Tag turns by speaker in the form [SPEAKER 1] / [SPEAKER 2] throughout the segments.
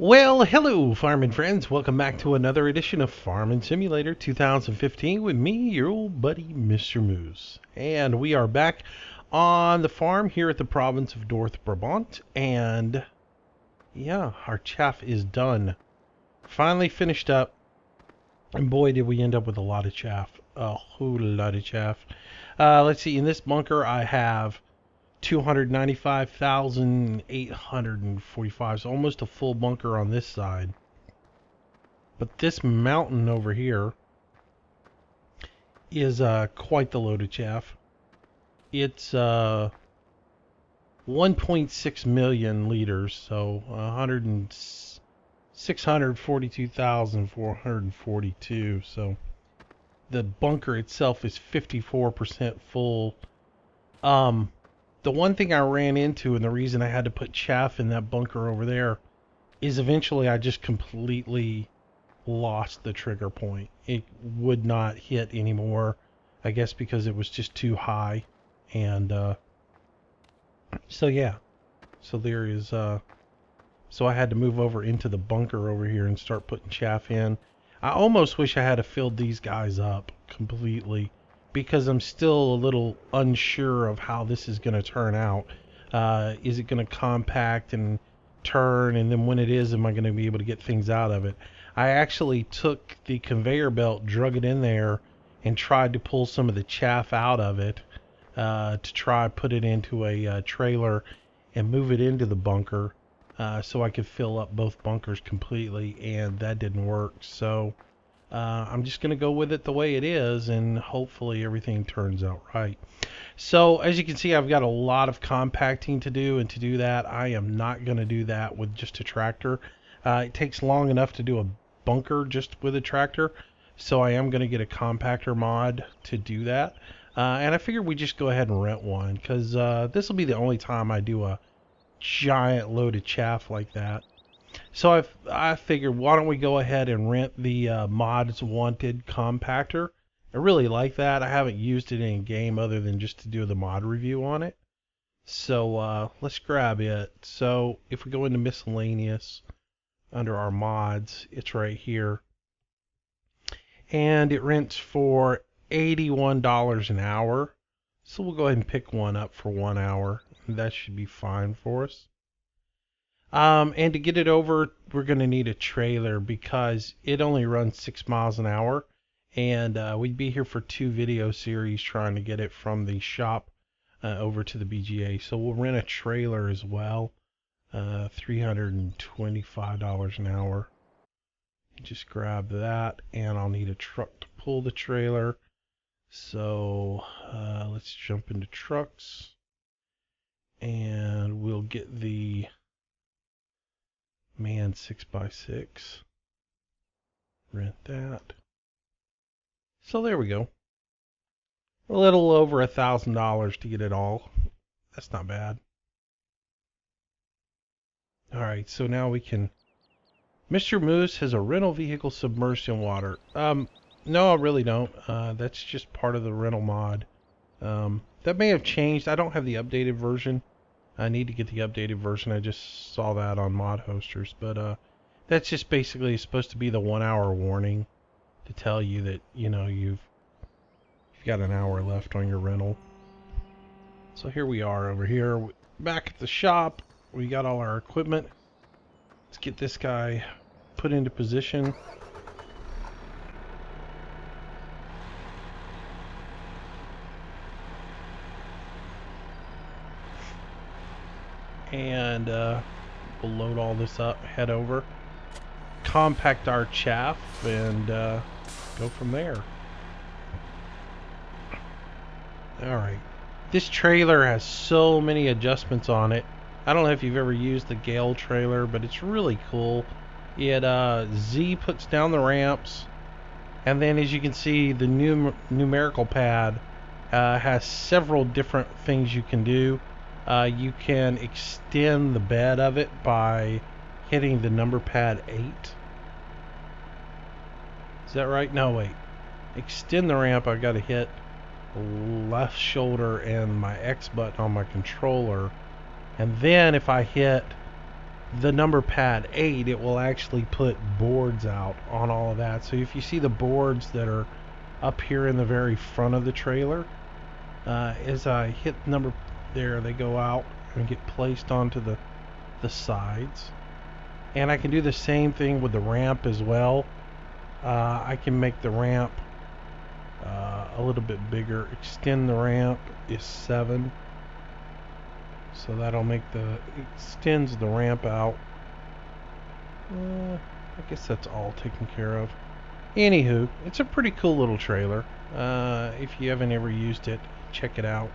[SPEAKER 1] Well, hello, farming friends. Welcome back to another edition of Farming Simulator 2015 with me, your old buddy, Mistermoose. And we are back on the farm here at the province of North Brabant. And yeah, our chaff is done. Finally finished up. And boy, did we end up with a lot of chaff. A whole lot of chaff. Let's see, in this bunker I have 295,845, so almost a full bunker on this side. But this mountain over here is quite the load of chaff. It's 1.6 million liters, so 642,442. So the bunker itself is 54% full. The one thing I ran into, and the reason I had to put chaff in that bunker over there, is eventually I just completely lost the trigger point. It would not hit anymore, I guess because it was just too high. And so yeah, so there is so I had to move over into the bunker over here and start putting chaff in. I almost wish I had filled these guys up completely, because I'm still a little unsure of how this is going to turn out. Is it going to compact and turn, and then when it is, am I going to be able to get things out of it? I actually took the conveyor belt, drug it in there, and tried to pull some of the chaff out of it to try put it into a trailer and move it into the bunker so I could fill up both bunkers completely, and that didn't work. So I'm just going to go with it the way it is, and hopefully everything turns out right. So as you can see, I've got a lot of compacting to do, and to do that, I am not going to do that with just a tractor. It takes long enough to do a bunker just with a tractor, so I am going to get a compactor mod to do that. And I figured we just go ahead and rent one, because this will be the only time I do a giant load of chaff like that. So I figured, why don't we go ahead and rent the Mods Wanted compactor. I really like that. I haven't used it in game other than just to do the mod review on it. So let's grab it. So if we go into miscellaneous under our mods, it's right here. And it rents for $81 an hour. So we'll go ahead and pick one up for 1 hour. And that should be fine for us. And to get it over, we're going to need a trailer because it only runs 6 miles an hour. And we'd be here for 2 video series trying to get it from the shop over to the BGA. So we'll rent a trailer as well. $325 an hour. Just grab that, and I'll need a truck to pull the trailer. So let's jump into trucks. And we'll get the Man 6x6. Rent that. So there we go. A little over $1,000 to get it all. That's not bad. Alright, so now we can... Mistermoose has a rental vehicle submerged in water. No, I really don't. That's just part of the rental mod. That may have changed. I don't have the updated version. I need to get the updated version. I just saw that on mod hosters. But that's just basically supposed to be the 1 hour warning to tell you that, you know, you've got an hour left on your rental. So here we are over here back at the shop. We got all our equipment. Let's get this guy put into position. And we'll load all this up, head over, compact our chaff, and go from there. Alright. This trailer has so many adjustments on it. I don't know if you've ever used the Gale trailer, but it's really cool. It Z puts down the ramps, and then as you can see, the numerical pad has several different things you can do. You can extend the bed of it by hitting the number pad 8. Is that right? No, wait. Extend the ramp, I've got to hit left shoulder and my X button on my controller. And then if I hit the number pad 8, it will actually put boards out on all of that. So if you see the boards that are up here in the very front of the trailer, as I hit number there, they go out and get placed onto the sides. And I can do the same thing with the ramp as well. I can make the ramp a little bit bigger. Extend the ramp is 7. So that'll make extends the ramp out. I guess that's all taken care of. Anywho, it's a pretty cool little trailer. If you haven't ever used it, check it out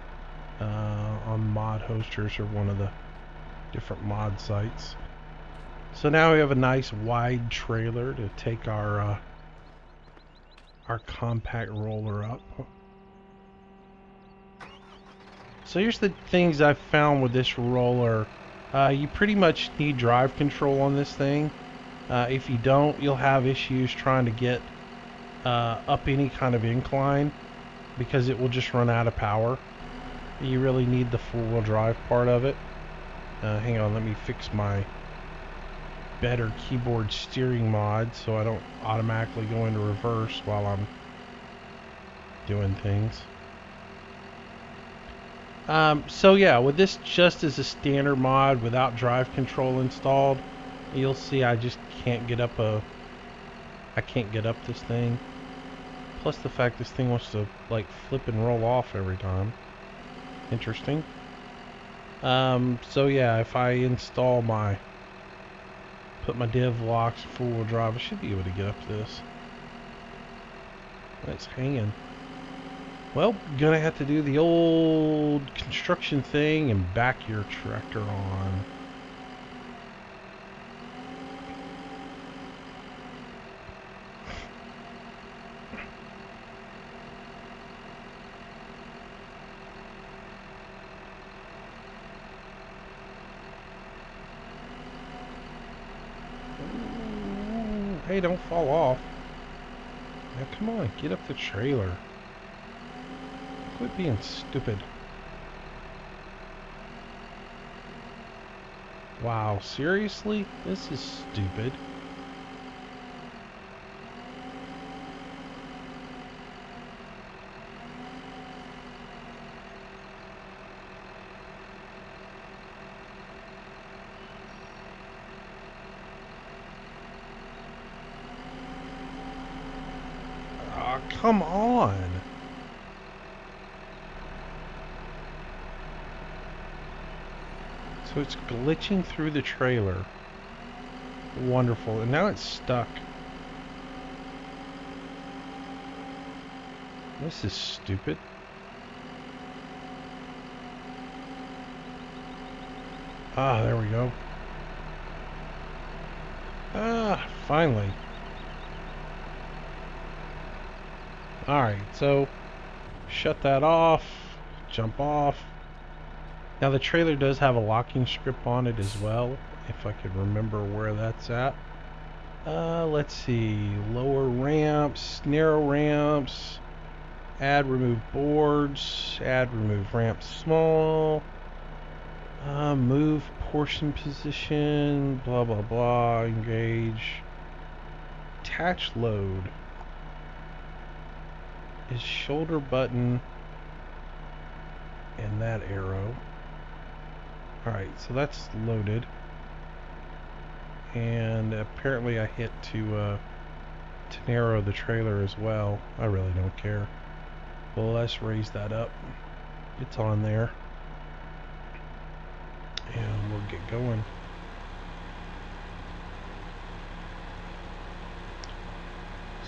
[SPEAKER 1] on Mod Hosters or one of the different mod sites. So now we have a nice wide trailer to take our compact roller up. So here's the things I've found with this roller. You pretty much need drive control on this thing. If you don't, you'll have issues trying to get up any kind of incline because it will just run out of power. You really need the four-wheel drive part of it. Hang on, let me fix my better keyboard steering mod so I don't automatically go into reverse while I'm doing things. So yeah, with this just as a standard mod without drive control installed, you'll see I just can't get up this thing. Plus the fact this thing wants to like flip and roll off every time. Interesting. So yeah, if I install put my div locks four-wheel drive, I should be able to get up this. It's hanging. Well, gonna have to do the old construction thing and back your tractor on. Ooh, hey, don't fall off. Now, come on, get up the trailer. Quit being stupid. Wow, seriously? This is stupid. Ah, come on. So it's glitching through the trailer. Wonderful. And now it's stuck. This is stupid. Ah, there we go. Ah, finally. Alright, so shut that off. Jump off. Now the trailer does have a locking strip on it as well, if I could remember where that's at. Let's see, lower ramps, narrow ramps, add remove boards, add remove ramp small, move portion position, blah blah blah, engage, attach load, is shoulder button and that arrow. Alright, so that's loaded. And apparently I hit to narrow the trailer as well. I really don't care. Well, let's raise that up. It's on there. And we'll get going.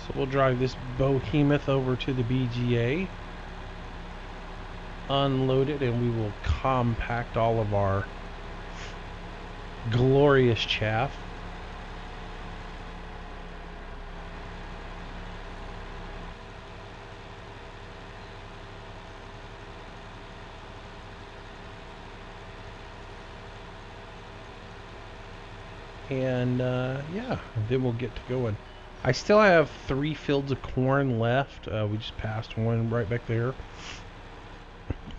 [SPEAKER 1] So we'll drive this behemoth over to the BGA. Unload it, and we will compact all of our glorious chaff. And yeah, then we'll get to going. I still have 3 fields of corn left. We just passed one right back there.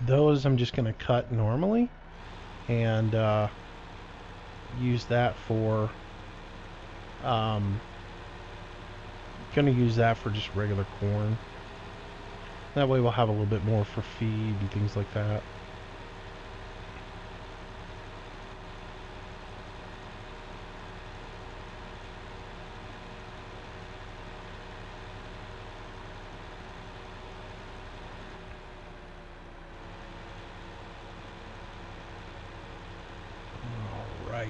[SPEAKER 1] Those I'm just going to cut normally and use that for gonna use that for just regular corn. That way we'll have a little bit more for feed and things like that. All right.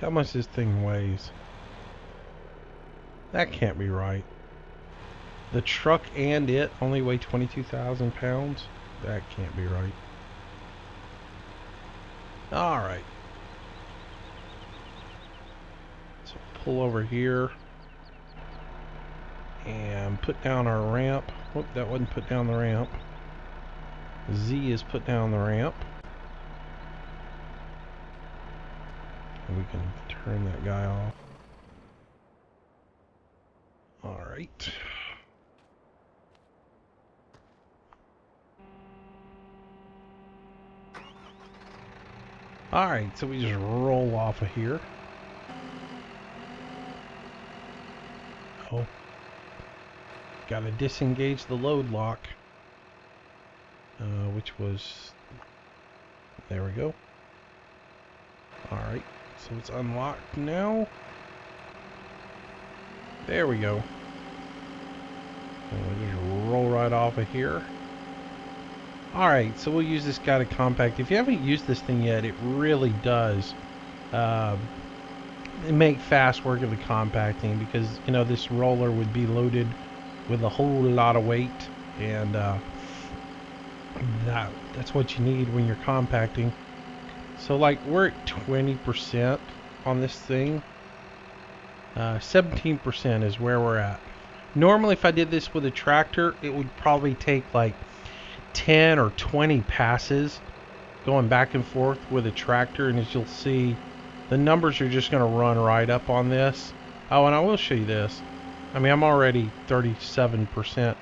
[SPEAKER 1] How much this thing weighs? That can't be right. The truck and it only weigh 22,000 pounds? That can't be right. Alright. So pull over here and put down our ramp. Whoop, that wasn't put down the ramp. Z is put down the ramp. We can turn that guy off. Alright. Alright, so we just roll off of here. Oh. Gotta disengage the load lock. Which was... There we go. Alright. So it's unlocked now. There we go. And we'll just roll right off of here. Alright, so we'll use this guy to compact. If you haven't used this thing yet, it really does make fast work of the compacting, because, you know, this roller would be loaded with a whole lot of weight, and that's what you need when you're compacting. So, like, we're at 20% on this thing. 17% is where we're at. Normally, if I did this with a tractor, it would probably take like 10 or 20 passes going back and forth with a tractor, and as you'll see, the numbers are just going to run right up on this. Oh, and I will show you this. I mean, I'm already 37%.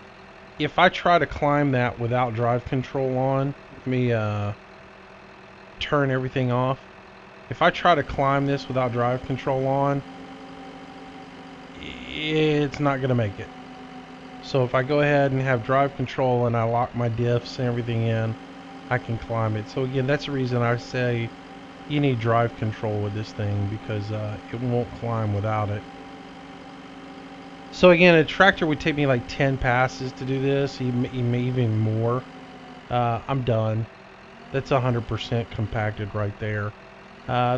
[SPEAKER 1] If I try to climb that without drive control on, let me turn everything off. If I try to climb this without drive control on, it's not going to make it. So if I go ahead and have drive control and I lock my diffs and everything in, I can climb it. So again, that's the reason I say you need drive control with this thing, because it won't climb without it. So again, a tractor would take me like 10 passes to do this, even more. I'm done. That's 100% compacted right there.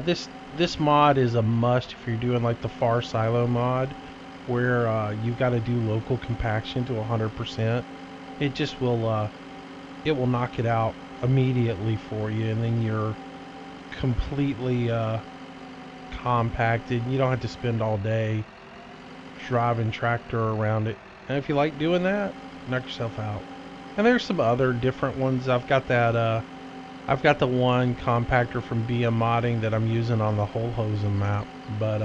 [SPEAKER 1] This mod is a must if you're doing like the far silo mod, where you've got to do local compaction to 100%. It just will it will knock it out immediately for you, and then you're completely compacted. You don't have to spend all day driving tractor around it. And if you like doing that, knock yourself out. And there's some other different ones. I've got that I've got the one compactor from BM Modding that I'm using on the Holhosen map, but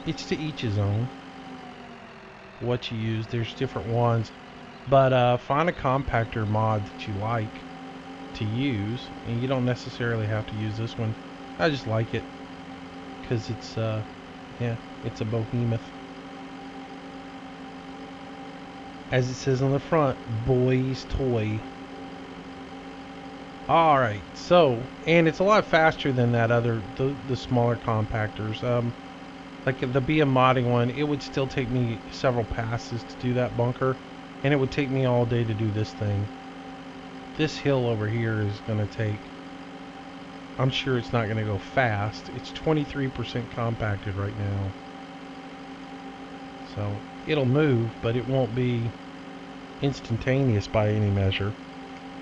[SPEAKER 1] it's to each his own what you use. There's different ones, but find a compactor mod that you like to use, and you don't necessarily have to use this one. I just like it because it's yeah, it's a behemoth, as it says on the front, boy's toy. Alright, so, and it's a lot faster than that other, the smaller compactors. Like the BM Modding one, it would still take me several passes to do that bunker, and it would take me all day to do this thing. This hill over here is going to take, I'm sure it's not going to go fast. It's 23% compacted right now. So, it'll move, but it won't be instantaneous by any measure.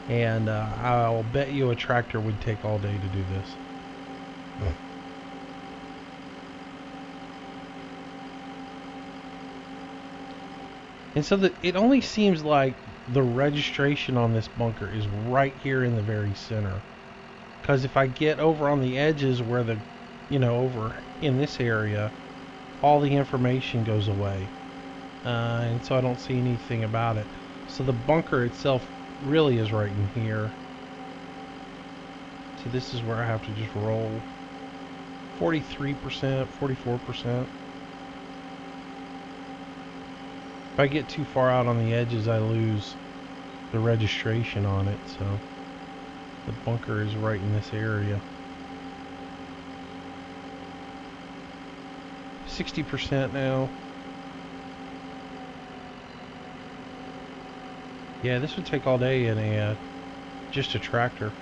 [SPEAKER 1] And I'll bet you a tractor would take all day to do this. And so it only seems like the registration on this bunker is right here in the very center. Because if I get over on the edges where the, over in this area, all the information goes away. And so I don't see anything about it. So the bunker itself really is right in here. So this is where I have to just roll 43%, 44%. If I get too far out on the edges, I lose the registration on it. So the bunker is right in this area. 60% now. Yeah, this would take all day in just a tractor.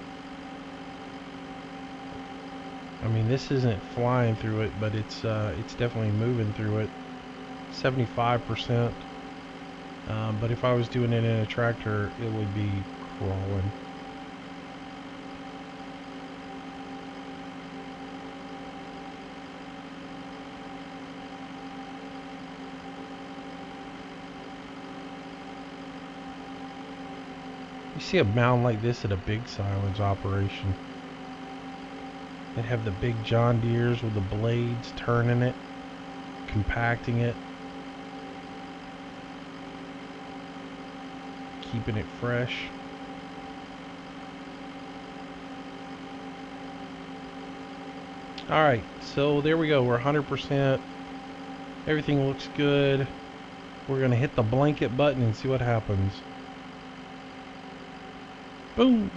[SPEAKER 1] I mean, this isn't flying through it, but it's definitely moving through it. 75%. But if I was doing it in a tractor, it would be crawling. You see a mound like this at a big silage operation. They have the big John Deeres with the blades turning it, compacting it, keeping it fresh. Alright, so there we go. We're 100%. Everything looks good. We're going to hit the blanket button and see what happens. Boom!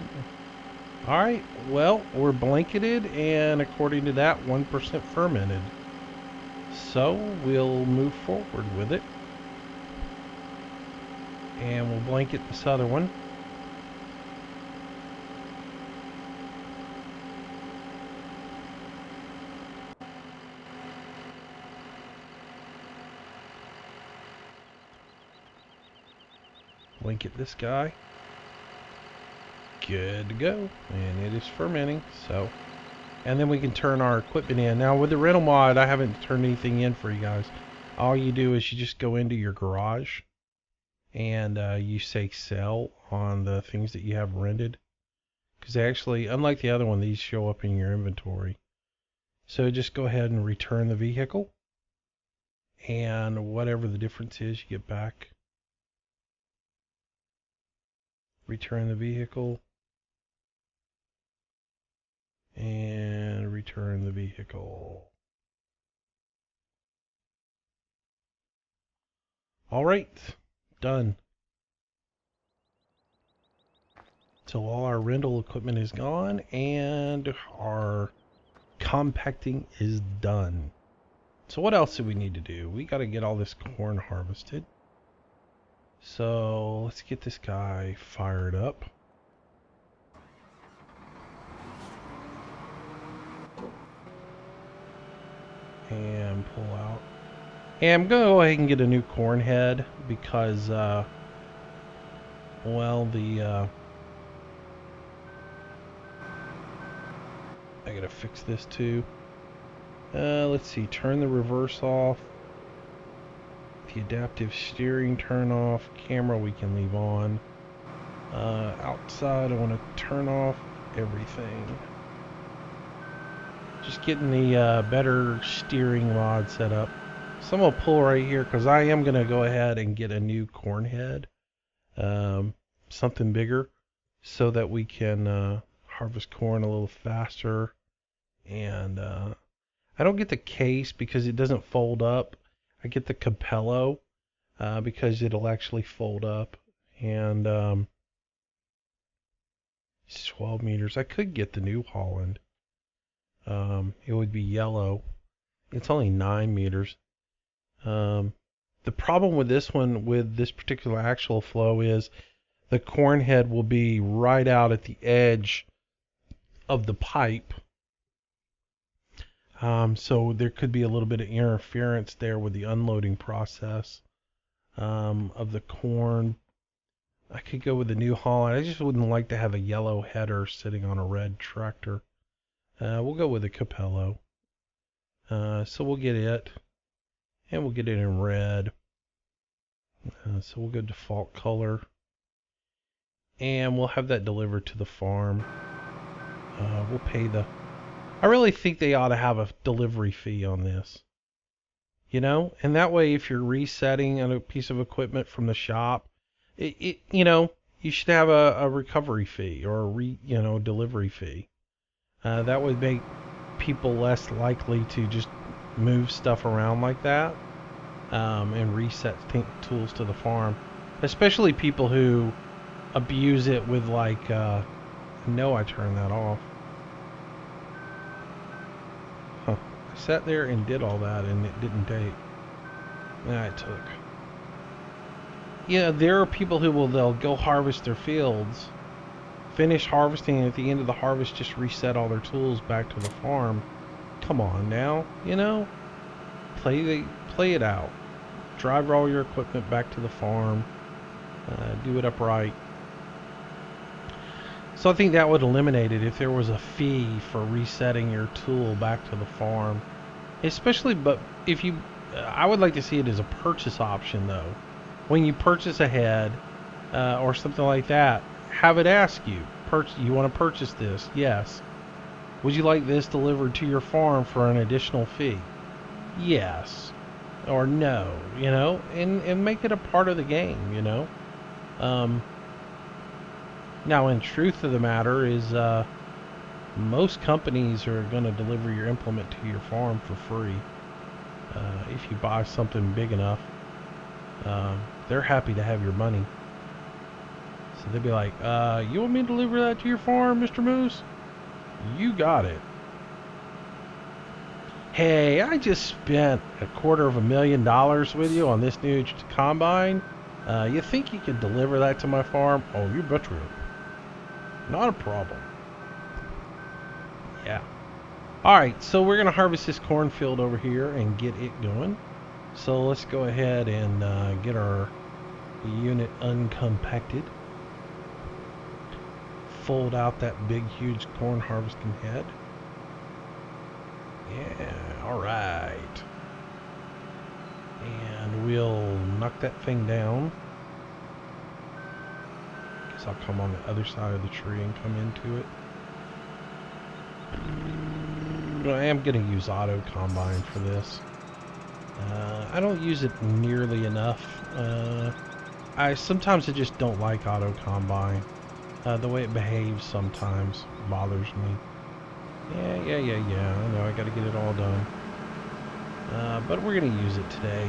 [SPEAKER 1] Alright, well, we're blanketed, and according to that, 1% fermented. So, we'll move forward with it. And we'll blanket this other one. Blanket this guy. Good to go, and it is fermenting. So, and then we can turn our equipment in. Now with the rental mod, I haven't turned anything in for you guys. All you do is you just go into your garage and you say sell on the things that you have rented, because actually, unlike the other one, these show up in your inventory. So just go ahead and return the vehicle, and whatever the difference is, you get back. Return the vehicle. And return the vehicle. Alright, done. So all our rental equipment is gone and our compacting is done. So what else do we need to do? We got to get all this corn harvested. So let's get this guy fired up. And pull out. And I'm going to go ahead and get a new corn head because, well, I got to fix this too. Let's see, turn the reverse off. The adaptive steering turn off. Camera we can leave on. Outside I want to turn off everything. Just getting the better steering rod set up. So I'm going to pull right here because I am going to go ahead and get a new corn head. Something bigger so that we can harvest corn a little faster. And I don't get the case because it doesn't fold up. I get the Capello because it'll actually fold up. And it's 12 meters. I could get the New Holland. It would be yellow. It's only 9 meters. The problem with this one, with this particular actual flow, is the corn head will be right out at the edge of the pipe. So there could be a little bit of interference there with the unloading process of the corn. I could go with the New Holland. I just wouldn't like to have a yellow header sitting on a red tractor. We'll go with the Capello. So we'll get it. And we'll get it in red. So we'll go default color. And we'll have that delivered to the farm. We'll pay the... I really think they ought to have a delivery fee on this. You know? And that way, if you're resetting a piece of equipment from the shop, you know, you should have a recovery fee or a delivery fee. That would make people less likely to just move stuff around like that, and reset tools to the farm. Especially people who abuse it with like, no, I turned that off. Huh. I sat there and did all that and it didn't take. Yeah, it took. Yeah, there are people who they'll go harvest their fields, finish harvesting, and at the end of the harvest just reset all their tools back to the farm. Come on now, you know? Play it out. Drive all your equipment back to the farm. Do it upright. So I think that would eliminate it if there was a fee for resetting your tool back to the farm. Especially, but if you... I would like to see it as a purchase option, though. When you purchase a head, or something like that, have it ask you, you want to purchase this? Yes. Would you like this delivered to your farm for an additional fee? Yes. Or no, you know? And make it a part of the game, you know? Now, in truth of the matter is, most companies are going to deliver your implement to your farm for free. If you buy something big enough, they're happy to have your money. So they'd be like, you want me to deliver that to your farm, Mistermoose? You got it. Hey, I just spent $250,000 with you on this new combine. You think you could deliver that to my farm? Oh, you betcha. Not a problem. Yeah. Alright, so we're going to harvest this cornfield over here and get it going. So let's go ahead and get our unit uncompacted. Fold out that big, huge corn harvesting head. Yeah, alright. And we'll knock that thing down. Guess I'll come on the other side of the tree and come into it. I am going to use auto combine for this. I don't use it nearly enough. Sometimes I just don't like auto combine. The way it behaves sometimes bothers me. Yeah. I know I got to get it all done. But we're going to use it today.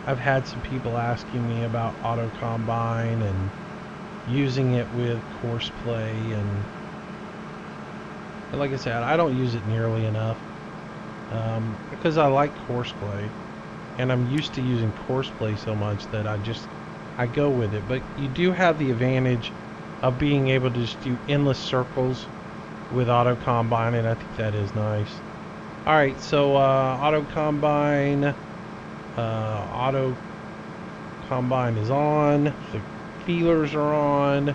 [SPEAKER 1] I've had some people asking me about auto combine and using it with course play, and like I said, I don't use it nearly enough, because I like course play, and I'm used to using course play so much that I go with it. But you do have the advantage of being able to just do endless circles with auto combine, and I think that is nice. Alright, so auto combine is on, the feelers are on,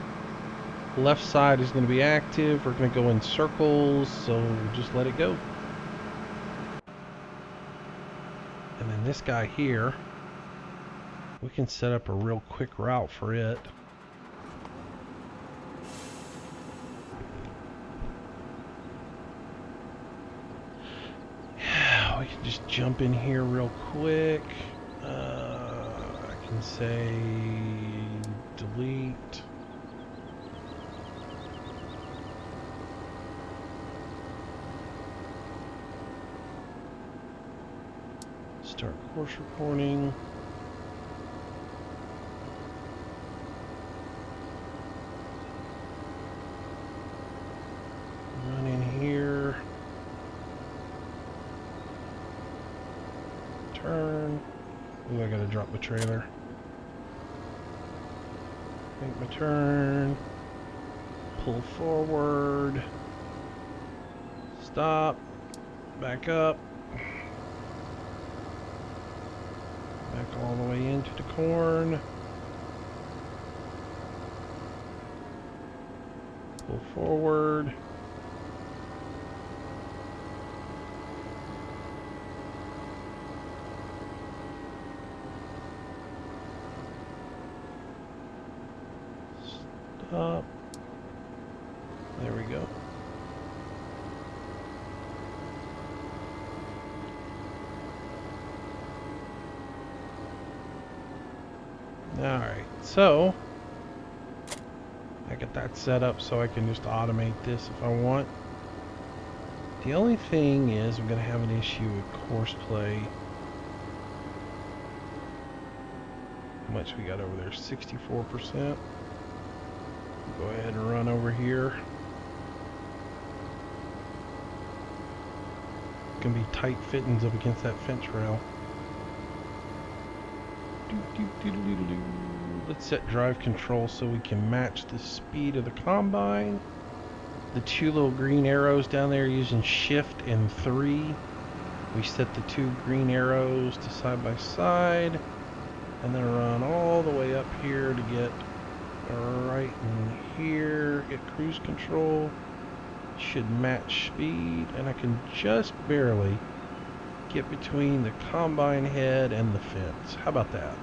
[SPEAKER 1] left side is going to be active, we're going to go in circles, so just let it go. And then this guy here, we can set up a real quick route for it. We can just jump in here real quick. I can say delete. Start course recording. Run in here. Turn. Ooh, I gotta drop my trailer. Make my turn. Pull forward. Stop. Back up. Back all the way into the corn. Pull forward. Stop. Alright, so I got that set up so I can just automate this if I want. The only thing is I'm going to have an issue with course play. How much we got over there? 64%. Go ahead and run over here. Gonna be tight fittings up against that fence rail. Let's set drive control so we can match the speed of the combine. The two little green arrows down there using shift and 3. We set the two green arrows to side by side and then run all the way up here to get right in here, get cruise control. Should match speed, and I can just barely get between the combine head and the fence. How about that?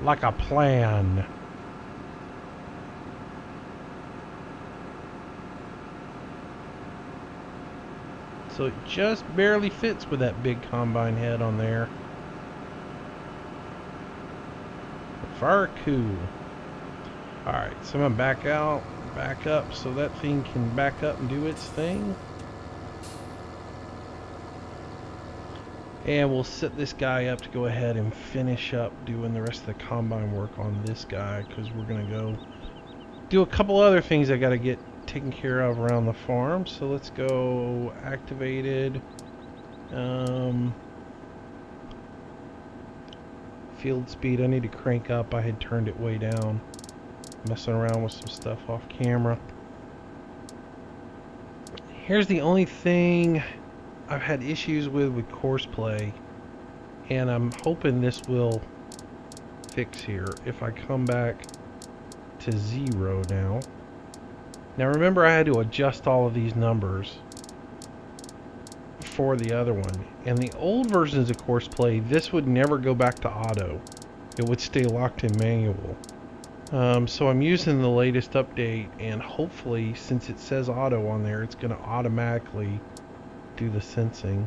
[SPEAKER 1] Like a plan. So it just barely fits with that big combine head on there. Fire cool. Alright, so I'm going to back up so that thing can back up and do its thing. And we'll set this guy up to go ahead and finish up doing the rest of the combine work on this guy, because we're going to go do a couple other things I got to get taken care of around the farm. So let's go activated. Field speed I need to crank up. I had turned it way down, messing around with some stuff off camera. Here's the only thing I've had issues with course play, and I'm hoping this will fix here. If I come back to 0 now. Now remember, I had to adjust all of these numbers for the other one. And the old versions of course play, this would never go back to auto. It would stay locked in manual. So I'm using the latest update, and hopefully, since it says auto on there, it's going to automatically do the sensing.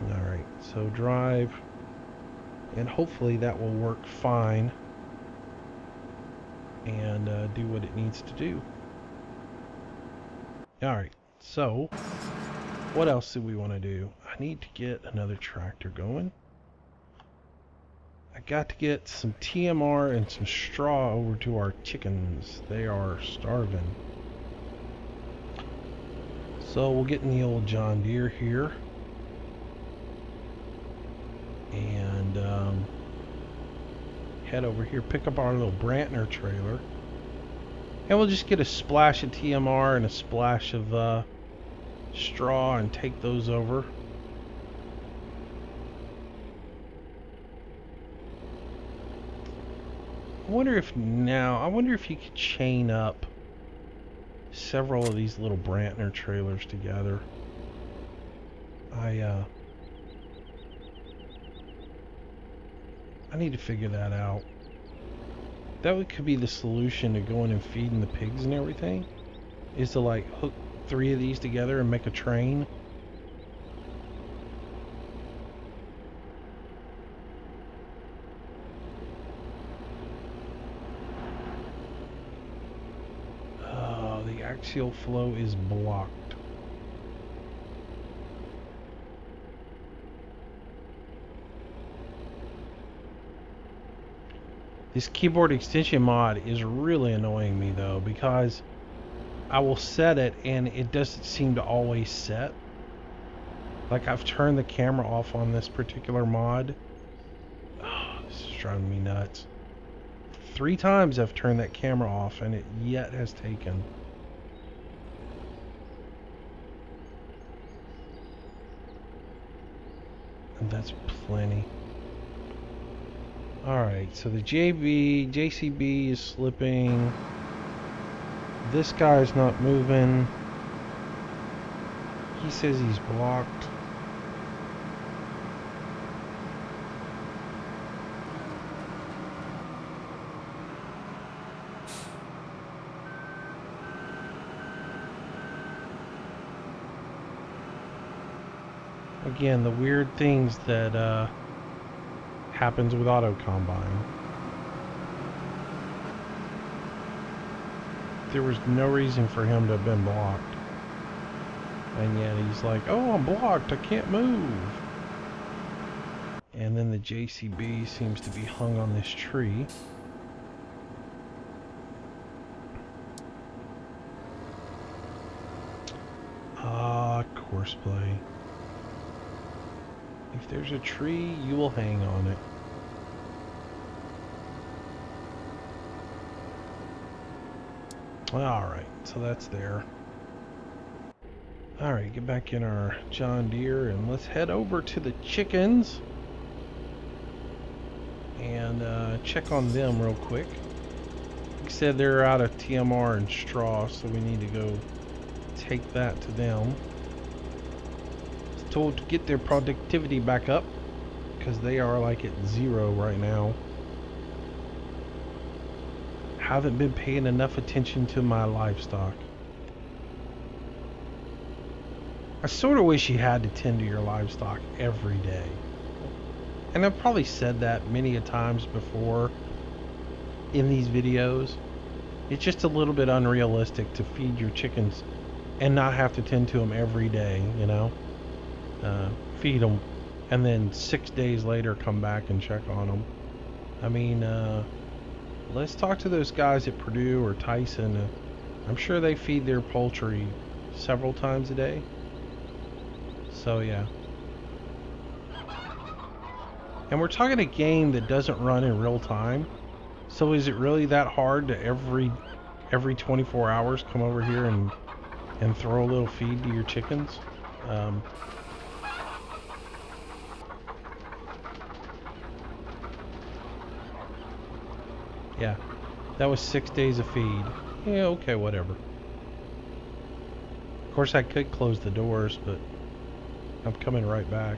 [SPEAKER 1] Alright, so drive, and hopefully that will work fine and do what it needs to do. Alright, so what else do we want to do? I need to get another tractor going. I got to get some TMR and some straw over to our chickens. They are starving. So we'll get in the old John Deere here. And head over here, pick up our little Brantner trailer. And we'll just get a splash of TMR and a splash of straw and take those over. I wonder if you could chain up several of these little Brantner trailers together. I need to figure that out. That could be the solution to going and feeding the pigs and everything, is to like hook 3 of these together and make a train. Oh, the axial flow is blocked. This keyboard extension mod is really annoying me though, because I will set it and it doesn't seem to always set. Like, I've turned the camera off on this particular mod. Oh, this is driving me nuts. 3 times I've turned that camera off and it yet has taken. And that's plenty. Alright, so the JCB is slipping. This guy's not moving. He says he's blocked. Again, the weird things that happens with auto combine. There was no reason for him to have been blocked. And yet he's like, oh, I'm blocked, I can't move. And then the JCB seems to be hung on this tree. Ah, courseplay. If there's a tree, you will hang on it. Alright, so that's there. Alright, get back in our John Deere and let's head over to the chickens and check on them real quick. Like I said, they're out of TMR and straw, so we need to go take that to them. I was told to get their productivity back up because they are like at 0 right now. Haven't been paying enough attention to my livestock. I sort of wish you had to tend to your livestock every day. And I've probably said that many a times before in these videos. It's just a little bit unrealistic to feed your chickens and not have to tend to them every day, you know? Feed them and then 6 days later come back and check on them. I mean, let's talk to those guys at Purdue or Tyson. I'm sure they feed their poultry several times a day. So yeah. And we're talking a game that doesn't run in real time. So is it really that hard to every 24 hours come over here and throw a little feed to your chickens? Yeah, that was 6 days of feed. Yeah, okay, whatever. Of course, I could close the doors, but I'm coming right back.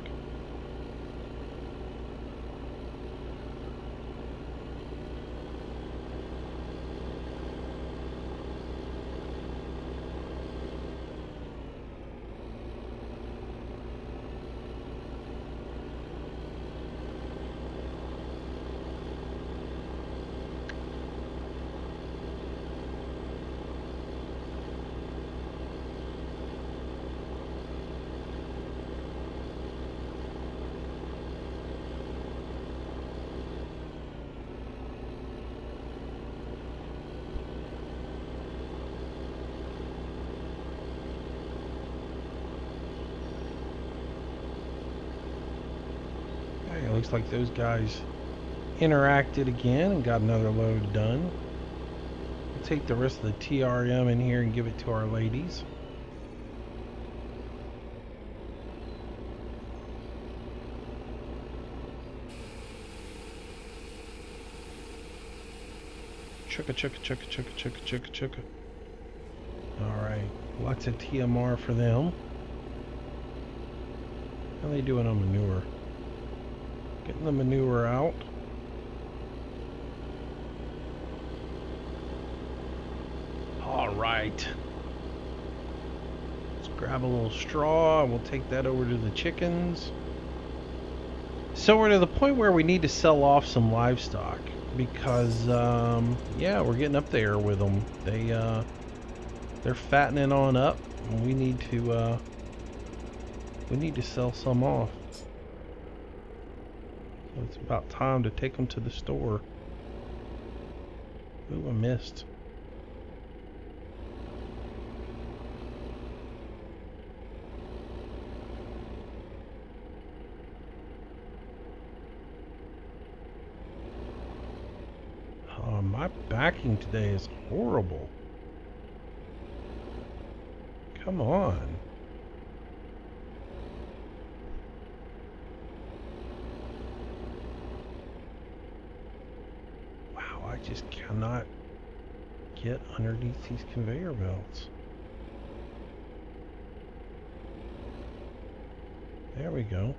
[SPEAKER 1] It looks like those guys interacted again and got another load done. We'll take the rest of the TRM in here and give it to our ladies. Chugga chugga chugga chugga chugga chugga chugga. Alright, lots of TMR for them. How are they doing on manure? Getting the manure out. Alright. Let's grab a little straw and we'll take that over to the chickens. So we're to the point where we need to sell off some livestock because yeah, we're getting up there with them. They're fattening on up and we need to sell some off. So it's about time to take them to the store. Ooh, I missed. Oh, my backing today is horrible. Come on. Wow, I just cannot get underneath these conveyor belts. There we go.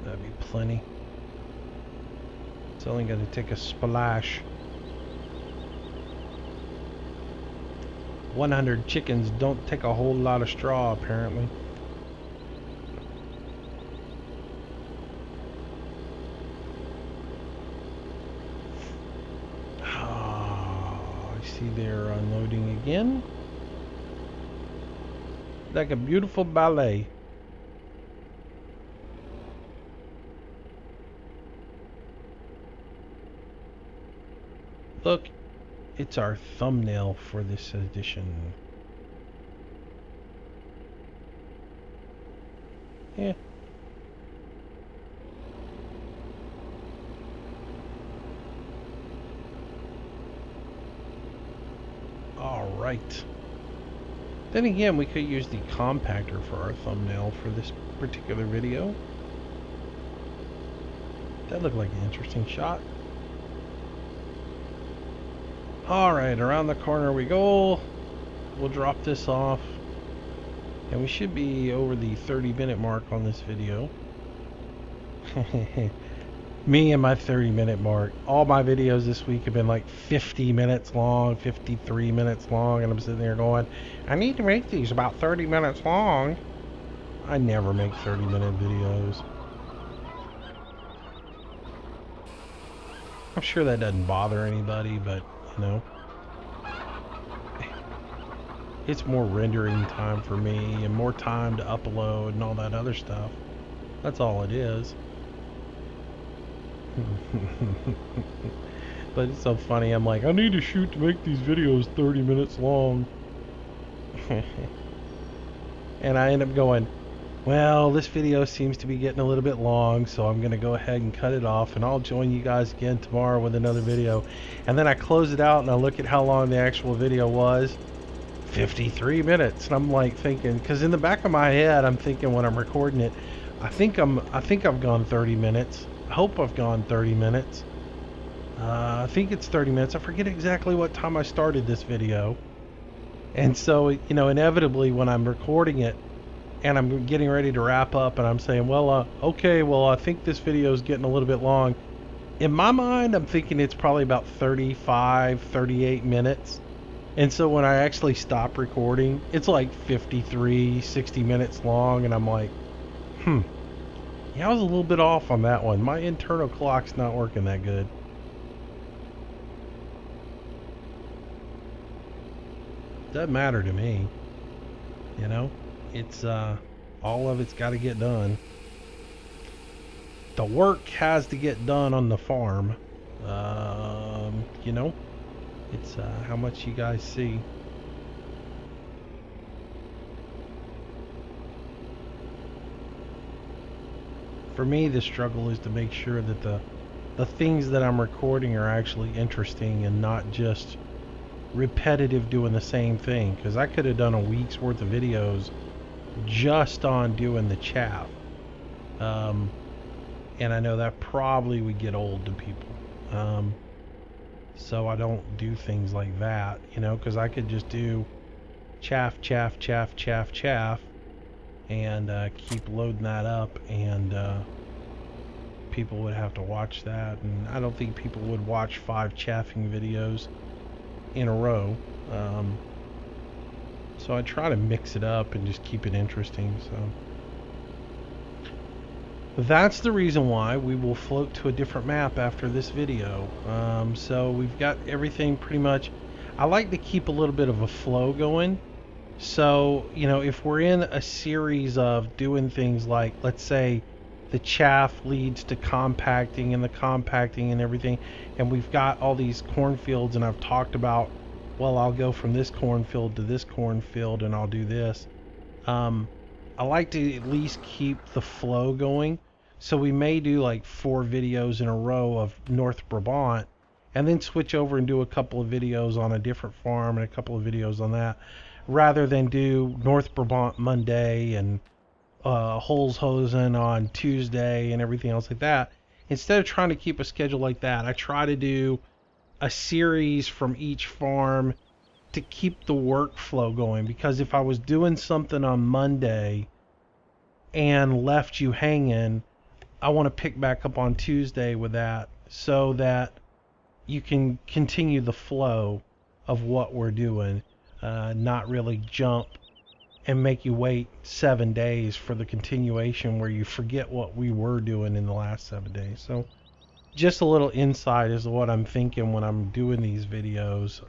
[SPEAKER 1] That'd be plenty. It's only going to take a splash. 100 chickens don't take a whole lot of straw, apparently. Oh, I see they're unloading again. Like a beautiful ballet. Look, it's our thumbnail for this edition. Yeah. Alright. Then again, we could use the compactor for our thumbnail for this particular video. That looked like an interesting shot. Alright, around the corner we go. We'll drop this off. And we should be over the 30-minute mark on this video. Me and my 30-minute mark. All my videos this week have been like 50 minutes long, 53 minutes long, and I'm sitting there going, I need to make these about 30 minutes long. I never make 30-minute videos. I'm sure that doesn't bother anybody, but, you know, it's more rendering time for me and more time to upload and all that other stuff. That's all it is. But it's so funny. I'm like, I need to shoot to make these videos 30 minutes long. And I end up going, well, this video seems to be getting a little bit long, so I'm going to go ahead and cut it off, and I'll join you guys again tomorrow with another video. And then I close it out and I look at how long the actual video was. 53 minutes. And I'm like thinking, because in the back of my head, I'm thinking when I'm recording it, I think I've gone 30 minutes. I hope I've gone 30 minutes. I think it's 30 minutes. I forget exactly what time I started this video. And so, you know, inevitably when I'm recording it and I'm getting ready to wrap up and I'm saying, well, okay, well, I think this video is getting a little bit long. In my mind, I'm thinking it's probably about 35, 38 minutes. And so when I actually stop recording, it's like 53, 60 minutes long. And I'm like, yeah, I was a little bit off on that one. My internal clock's not working that good. Doesn't matter to me. You know, it's all of it's got to get done. The work has to get done on the farm. You know, it's how much you guys see. For me, the struggle is to make sure that the things that I'm recording are actually interesting and not just repetitive doing the same thing. Because I could have done a week's worth of videos just on doing the chaff. And I know that probably would get old to people. So I don't do things like that, you know, because I could just do chaff, chaff, chaff, chaff, chaff, and keep loading that up, and people would have to watch that, and I don't think people would watch 5 chaffing videos in a row. So I try to mix it up and just keep it interesting. So that's the reason why we will float to a different map after this video. So we've got everything pretty much. I like to keep a little bit of a flow going. So, you know, if we're in a series of doing things like, let's say, the chaff leads to compacting and the compacting and everything, and we've got all these cornfields, and I've talked about, well, I'll go from this cornfield to this cornfield and I'll do this. I like to at least keep the flow going. So we may do like 4 videos in a row of North Brabant, and then switch over and do a couple of videos on a different farm and a couple of videos on that, rather than do North Brabant Monday and Holzhosen on Tuesday and everything else like that. Instead of trying to keep a schedule like that, I try to do a series from each farm to keep the workflow going. Because if I was doing something on Monday and left you hanging, I want to pick back up on Tuesday with that, so that you can continue the flow of what we're doing. not really jump and make you wait 7 days for the continuation where you forget what we were doing in the last 7 days. So just a little insight as to what I'm thinking when I'm doing these videos,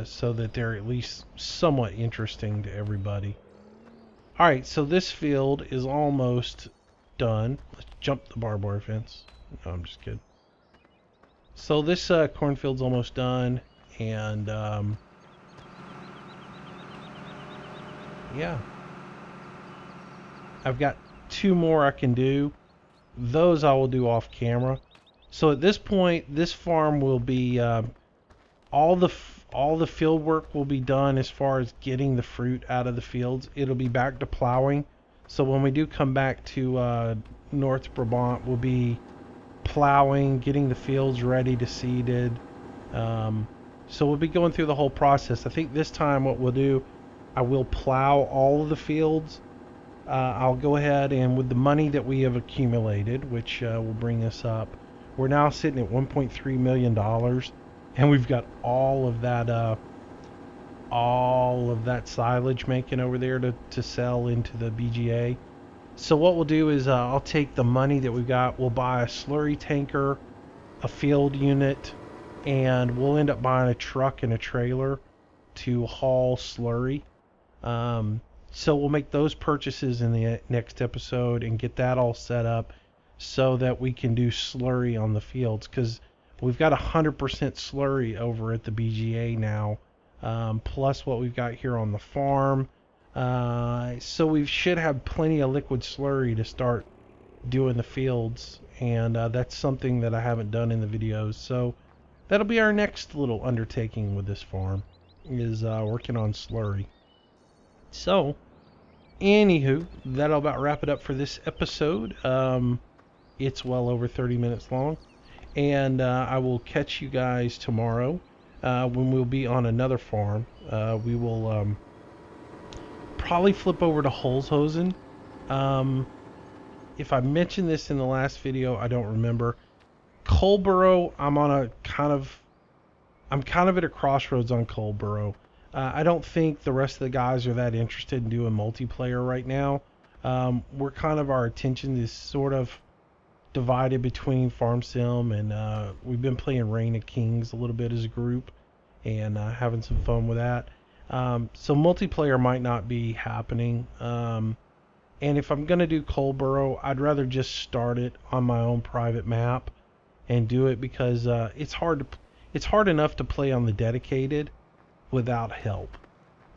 [SPEAKER 1] so that they're at least somewhat interesting to everybody. Alright, so this field is almost done. Let's jump the barbed wire fence. No, I'm just kidding. So this cornfield's almost done, and yeah, I've got 2 more I can do. Those I will do off camera. So at this point, this farm will be all the field work will be done as far as getting the fruit out of the fields. It'll be back to plowing. So when we do come back to North Brabant, we'll be plowing, getting the fields ready to seeded. So we'll be going through the whole process. I think this time what we'll do, I will plow all of the fields. I'll go ahead and with the money that we have accumulated, which will bring us up, we're now sitting at $1.3 million, and we've got all of that silage making over there to sell into the BGA. So what we'll do is I'll take the money that we've got, we'll buy a slurry tanker, a field unit, and we'll end up buying a truck and a trailer to haul slurry. So we'll make those purchases in the next episode and get that all set up so that we can do slurry on the fields, because we've got 100% slurry over at the BGA now, plus what we've got here on the farm. So we should have plenty of liquid slurry to start doing the fields, and that's something that I haven't done in the videos. So that'll be our next little undertaking with this farm, is working on slurry. So, anywho, that'll about wrap it up for this episode. It's well over 30 minutes long, and I will catch you guys tomorrow when we'll be on another farm. We will probably flip over to Holzhosen. If I mentioned this in the last video, I don't remember. Coleborough, I'm kind of at a crossroads on Coleborough. I don't think the rest of the guys are that interested in doing multiplayer right now. Our attention is sort of divided between Farm Sim and we've been playing Reign of Kings a little bit as a group and having some fun with that. So multiplayer might not be happening. And if I'm going to do Coleborough, I'd rather just start it on my own private map and do it, because it's hard enough to play on the dedicated without help,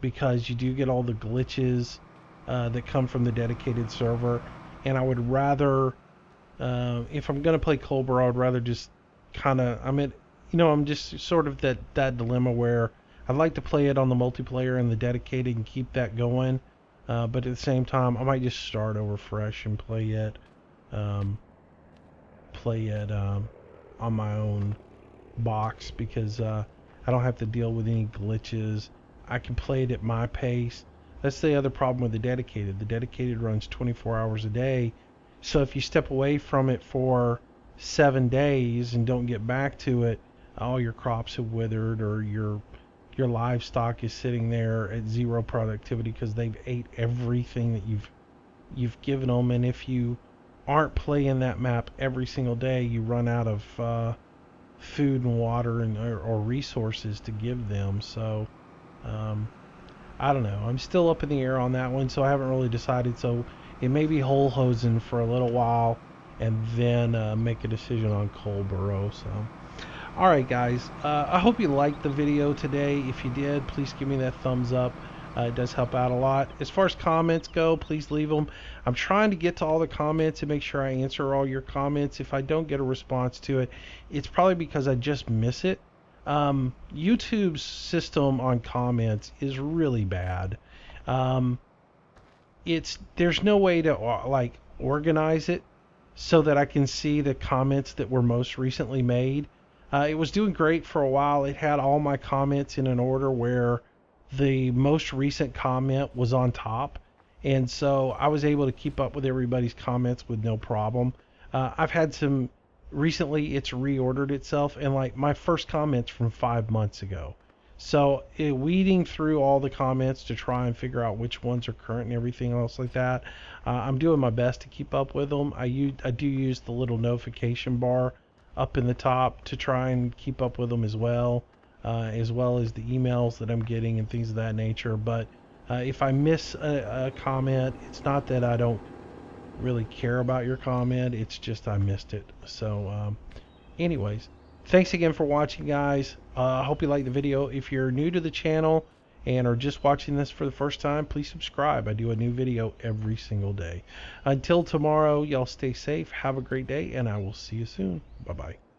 [SPEAKER 1] because you do get all the glitches that come from the dedicated server, and I would rather if I'm going to play Coleborough, I'd rather just I'm just sort of that dilemma where I'd like to play it on the multiplayer and the dedicated and keep that going, but at the same time I might just start over fresh and play it on my own box, because I don't have to deal with any glitches. I can play it at my pace. That's the other problem with the dedicated. The dedicated runs 24 hours a day, so if you step away from it for 7 days and don't get back to it, all your crops have withered, or your livestock is sitting there at zero productivity because they've ate everything that you've given them. And if you aren't playing that map every single day, you run out of food and water or resources to give them. So I don't know, I'm still up in the air on that one, so I haven't really decided. So it may be Holzhosen for a little while and then make a decision on Coleborough. So alright guys, I hope you liked the video today. If you did, please give me that thumbs up. It does help out a lot. As far as comments go, please leave them. I'm trying to get to all the comments and make sure I answer all your comments. If I don't get a response to it, it's probably because I just miss it. YouTube's system on comments is really bad. There's no way to organize it so that I can see the comments that were most recently made. It was doing great for a while. It had all my comments in an order where the most recent comment was on top, and so I was able to keep up with everybody's comments with no problem. I've had recently it's reordered itself, and my first comment's from 5 months ago, So weeding through all the comments to try and figure out which ones are current and everything else like that. I'm doing my best to keep up with them. I do use the little notification bar up in the top to try and keep up with them as well as the emails that I'm getting and things of that nature. But if I miss a comment, it's not that I don't really care about your comment. It's just I missed it. So anyways, thanks again for watching, guys. I hope you liked the video. If you're new to the channel and are just watching this for the first time, please subscribe. I do a new video every single day. Until tomorrow, y'all stay safe, have a great day, and I will see you soon. Bye-bye.